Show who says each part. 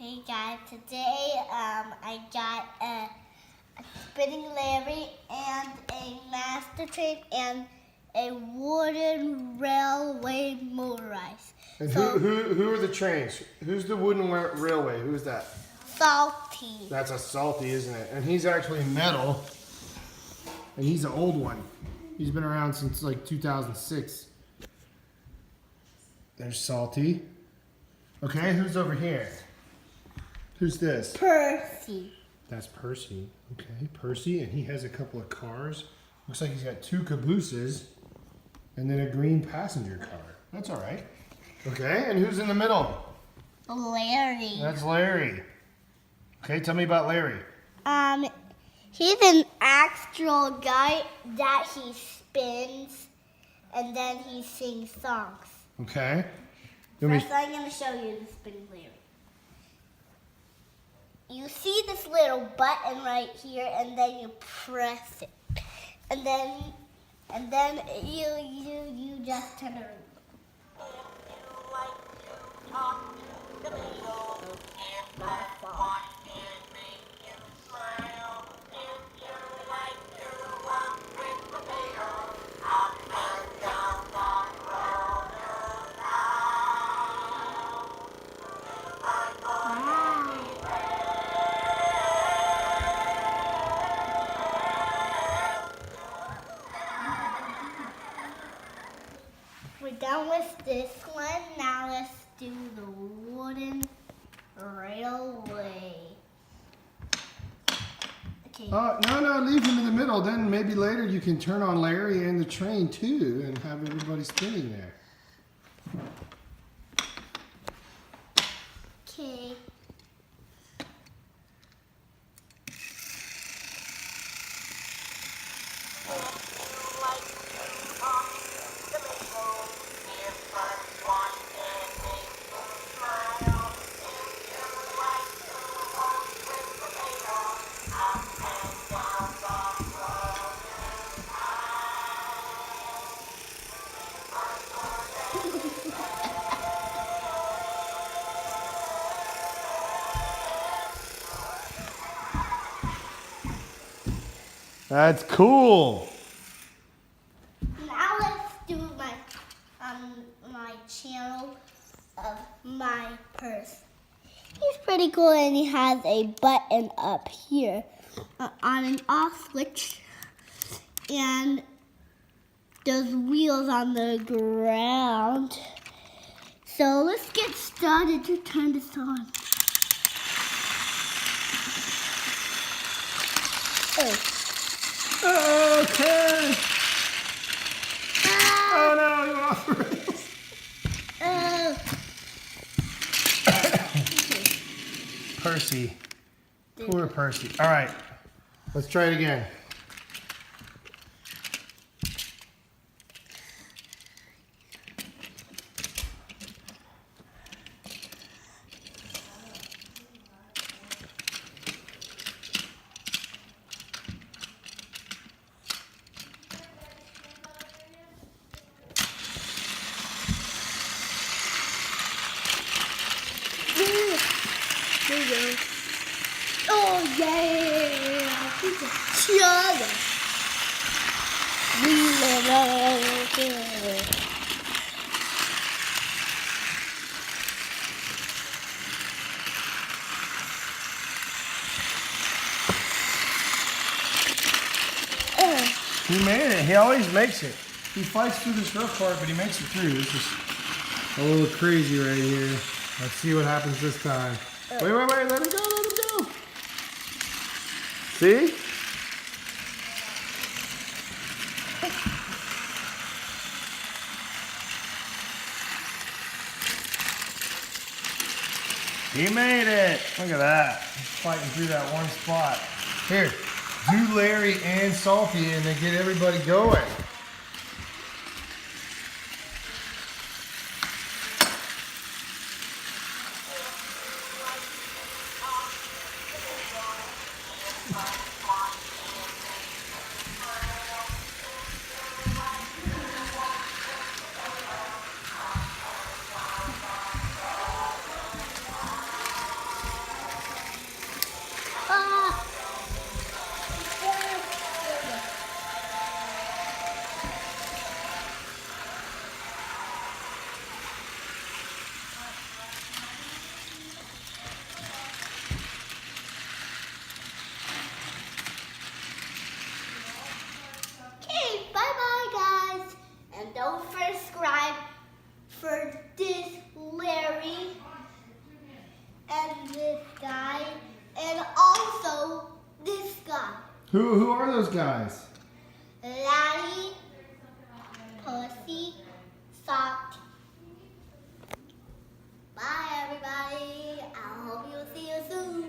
Speaker 1: Hey guys, today I got a spinning Larry and a master train and a wooden railway motorized.
Speaker 2: And who are the trains? Who's the wooden railway? Who's that?
Speaker 1: Salty.
Speaker 2: That's a Salty, isn't it? And he's actually metal. And he's an old one. He's been around since like 2006. There's Salty. Okay, who's over here? Who's this?
Speaker 1: Percy.
Speaker 2: That's Percy. Okay, Percy, and he has a couple of cars. Looks like he's got two cabooses and then a green passenger car. That's all right. Okay, and who's in the middle?
Speaker 1: Larry.
Speaker 2: That's Larry. Okay, tell me about Larry.
Speaker 1: He's an actual guy that he spins and then he sings songs.
Speaker 2: Okay.
Speaker 1: First, I'm going to show you the spinning Larry. You see this little button right here, and then you press it, and then you just turn it on. We're done with this one. Now let's do the wooden railway. Okay.
Speaker 2: No, leave him in the middle. Then maybe later you can turn on Larry and the train too and have everybody spinning there.
Speaker 1: Okay.
Speaker 2: That's cool.
Speaker 1: Now let's do my channel of my purse. He's pretty cool, and he has a button up here on and off switch, and there's wheels on the ground. So let's get started to turn this on.
Speaker 2: Okay. Oh no, you went off the rails. Percy. Poor Percy. All right, let's try it again.
Speaker 1: There you go. Oh, yeah. Sugar.
Speaker 2: He made it. He always makes it. He fights through this rough part, but he makes it through. It's just a little crazy right here. Let's see what happens this time. Wait, let him go, let him go. See? He made it. Look at that. He's fighting through that one spot. Here, do Larry and Salty and then get everybody going.
Speaker 1: don't subscribe for this Larry and this guy and also this guy.
Speaker 2: Who are those guys?
Speaker 1: Laddie, Percy, Sock. Bye everybody. I hope you'll see you soon.